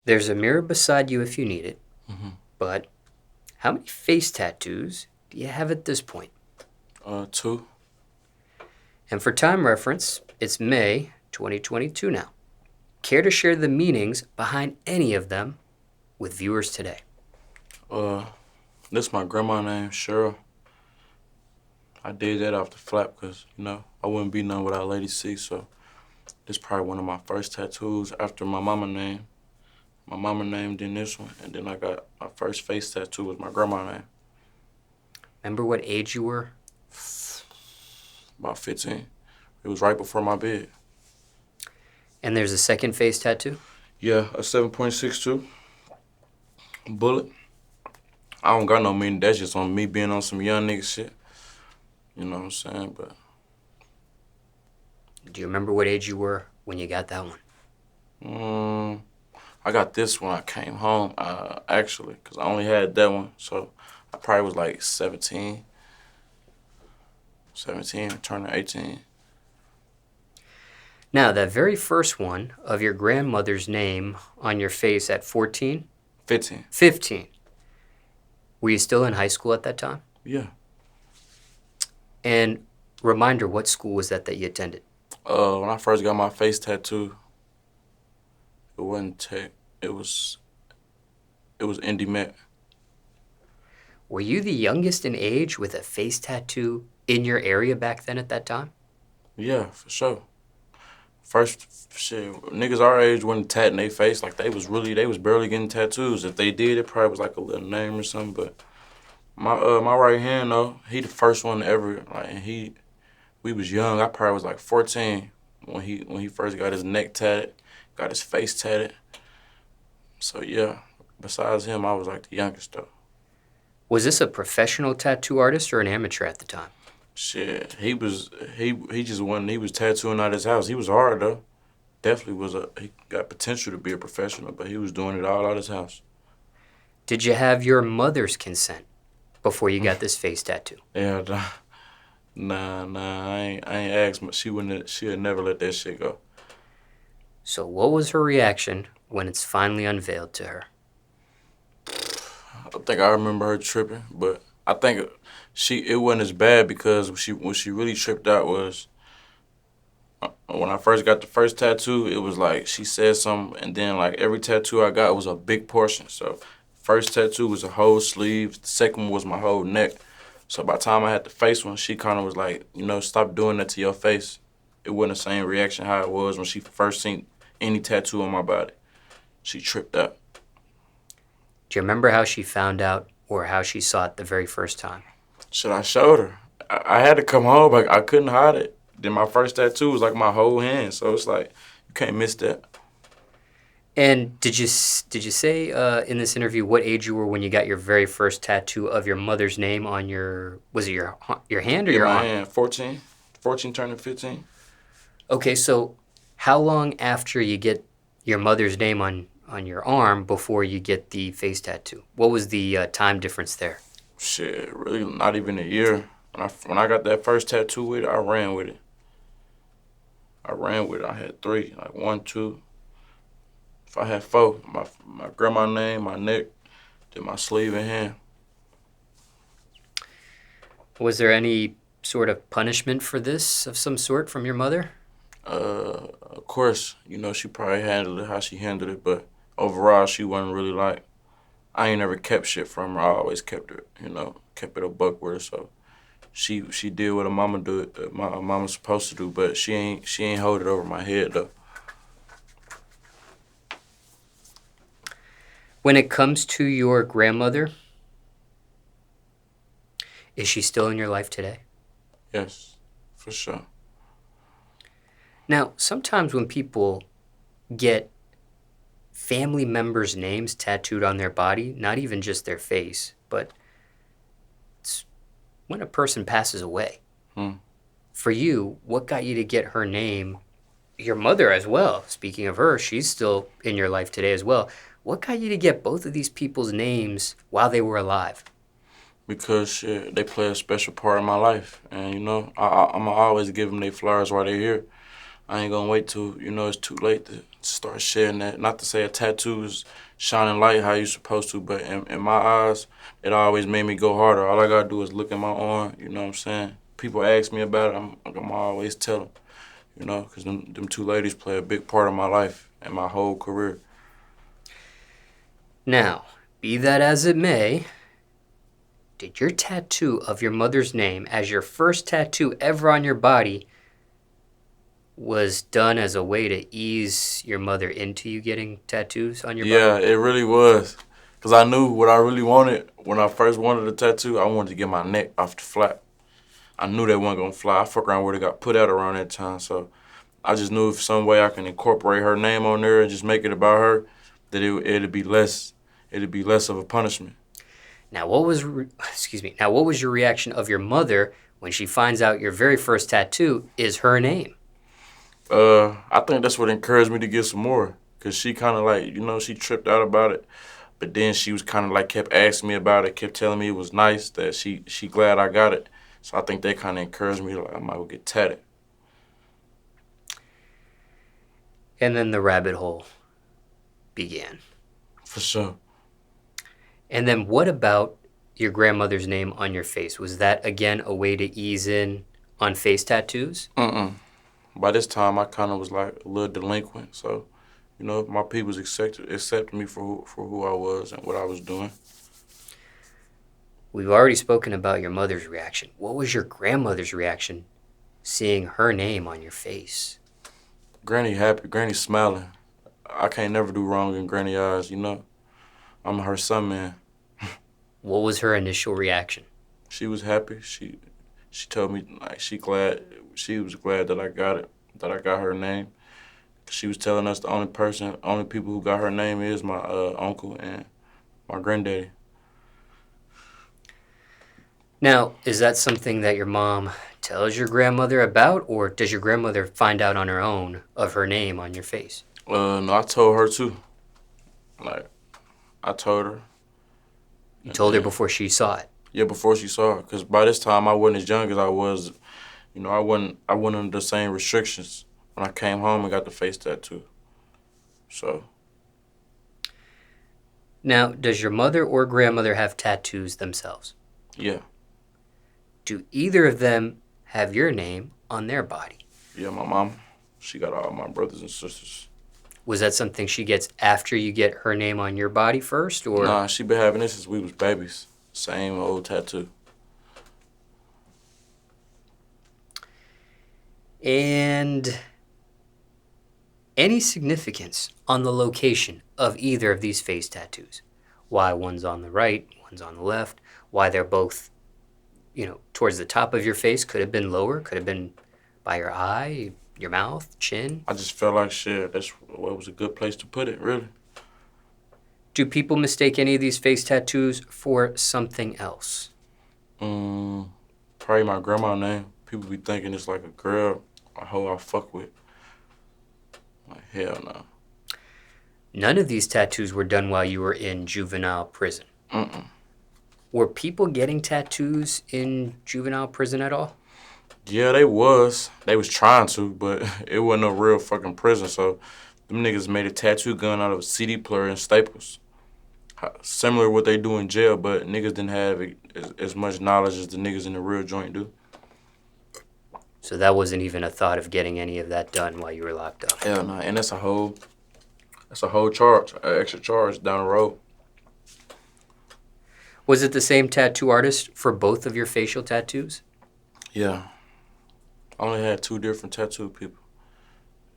There's a mirror beside you if you need it, Mm-hmm. but how many face tattoos do you have at this point? 2. And for time reference, it's May 2022 now. Care to share the meanings behind any of them with viewers today? Uh, this my grandma name, Cheryl. I did that off the flap because, I wouldn't be none without Lady C, so this probably one of my first tattoos after my mama name. My mama name, then this one, and then I got my first face tattoo with my grandma name. Remember what age you were? About 15. It was right before my bed. And there's a second face tattoo? Yeah, a 7.62 bullet. I don't got no meaning. That's just on me being on some young nigga shit. You know what I'm saying? But Do you remember what age you were when you got that one? I got this when I came home, actually, because I only had that one. So I probably was like 17, turning 18. Now, that very first one of your grandmother's name on your face at 14? 15. 15. Were you still in high school at that time? Yeah. And reminder, what school was that you attended? When I first got my face tattoo, it wasn't tech. It was Indy. Were you the youngest in age with a face tattoo in your area back then at that time? Yeah, for sure. First shit, niggas our age wasn't tatting their face like they was barely getting tattoos. If they did, it probably was like a little name or something. But my right hand though, he the first one ever. Like, and we was young. I probably was like 14 when he first got his neck tatted, got his face tatted. So yeah, besides him, I was like the youngest though. Was this a professional tattoo artist or an amateur at the time? Shit, he just wasn't. He was tattooing out his house. He was hard though. He got potential to be a professional, but he was doing it all out his house. Did you have your mother's consent before you got this face tattoo? Yeah, I ain't asked. She'd never let that shit go. So what was her reaction when it's finally unveiled to her? I think I remember her tripping, but I think it wasn't as bad because when she really tripped out was when I first got the first tattoo. It was like she said something, and then like every tattoo I got was a big portion. So first tattoo was a whole sleeve. The second one was my whole neck. So by the time I had the face one, she kind of was like, stop doing that to your face. It wasn't the same reaction how it was when she first seen any tattoo on my body. She tripped out. Do you remember how she found out or how she saw it the very first time? Shit, I showed her. I had to come home, but I couldn't hide it. Then my first tattoo was like my whole hand, so it's like you can't miss that. And did you say in this interview what age you were when you got your very first tattoo of your mother's name on was it your hand or your my arm? hand, 14 turning 15. Okay, so how long after you get your mother's name on your arm before you get the face tattoo? What was the time difference there? Shit, really not even a year. When I got that first tattoo with it, I ran with it. I had 3, like 1, 2. If I had 4, my grandma name, my neck, then my sleeve and hand. Was there any sort of punishment for this of some sort from your mother? Of course, she probably handled it how she handled it, but overall, she wasn't really like, I ain't never kept shit from her. I always kept it, kept it a buck with her. So she did what a mama do, my mama's supposed to do, but she ain't hold it over my head though. When it comes to your grandmother, is she still in your life today? Yes, for sure. Now, sometimes when people get family members' names tattooed on their body, not even just their face, but it's when a person passes away. For you, what got you to get her name, your mother as well? Speaking of her, she's still in your life today as well. What got you to get both of these people's names while they were alive? Because shit, they play a special part in my life, and I'm gonna always give them their flowers while they're here. I ain't gonna wait till, it's too late to start sharing that. Not to say a tattoo is shining light how you supposed to, but in my eyes, it always made me go harder. All I gotta do is look at my arm, you know what I'm saying? People ask me about it, I'm always tell them, because them two ladies play a big part of my life and my whole career. Now, be that as it may, did your tattoo of your mother's name as your first tattoo ever on your body was done as a way to ease your mother into you getting tattoos on your body? Yeah, it really was. Because I knew what I really wanted when I first wanted a tattoo. I wanted to get my neck off the flap. I knew that wasn't going to fly. I fuck around where it got put out around that time. So I just knew if some way I can incorporate her name on there and just make it about her, that it'd be less of a punishment. Now, what was your reaction of your mother when she finds out your very first tattoo is her name? I think that's what encouraged me to get some more. Because she kind of like, she tripped out about it. But then she was kind of like kept asking me about it, kept telling me it was nice, that she glad I got it. So I think that kind of encouraged me, like I might well get tatted. And then the rabbit hole began. For sure. And then what about your grandmother's name on your face? Was that, again, a way to ease in on face tattoos? Mm-mm. By this time, I kind of was like a little delinquent. So, my people's accepted me for who I was and what I was doing. We've already spoken about your mother's reaction. What was your grandmother's reaction seeing her name on your face? Granny happy, Granny smiling. I can't never do wrong in Granny eyes, I'm her son, man. What was her initial reaction? She was happy. She told me like she was glad that I got it, that I got her name. She was telling us the only people who got her name is my uncle and my granddaddy. Now, is that something that your mom tells your grandmother about, or does your grandmother find out on her own of her name on your face? No, I told her too. Like, I told her. You told her before she saw it? Yeah, before she saw it. Because by this time, I wasn't as young as I was. I wasn't under the same restrictions when I came home and got the face tattoo. So. Now, does your mother or grandmother have tattoos themselves? Yeah. Do either of them have your name on their body? Yeah, my mom, she got all my brothers and sisters. Was that something she gets after you get her name on your body first, or? Nah, she been having this since we was babies. Same old tattoo. And any significance on the location of either of these face tattoos? Why one's on the right, one's on the left? Why they're both, towards the top of your face? Could have been lower, could have been by your eye, your mouth, chin. I just felt like shit. That's what was a good place to put it, really. Do people mistake any of these face tattoos for something else? Probably my grandma's name. People be thinking it's like a girl, a hoe I fuck with. Like, hell no. None of these tattoos were done while you were in juvenile prison. Mm-mm. Were people getting tattoos in juvenile prison at all? Yeah, they was. They was trying to, but it wasn't no real fucking prison, so them niggas made a tattoo gun out of a CD player and staples. Similar to what they do in jail, but niggas didn't have as much knowledge as the niggas in the real joint do. So that wasn't even a thought of getting any of that done while you were locked up? Hell no, and that's a whole charge, an extra charge down the road. Was it the same tattoo artist for both of your facial tattoos? Yeah. I only had two different tattoo people.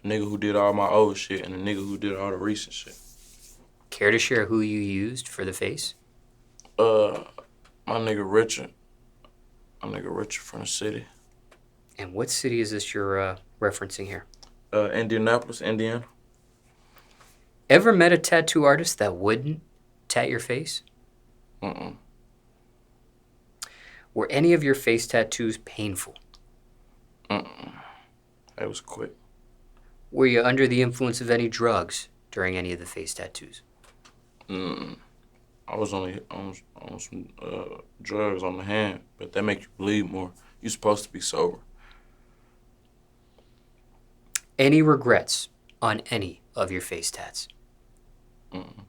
A nigga who did all my old shit and a nigga who did all the recent shit. Care to share who you used for the face? My nigga Richard. My nigga Richard from the city. And what city is this you're referencing here? Indianapolis, Indiana. Ever met a tattoo artist that wouldn't tat your face? Mm-mm. Were any of your face tattoos painful? Mm-mm. That was quick. Were you under the influence of any drugs during any of the face tattoos? Mm-mm. I was only on some drugs on the hand, but that make you bleed more. You're supposed to be sober. any regrets on any of your face tats? Mm-mm.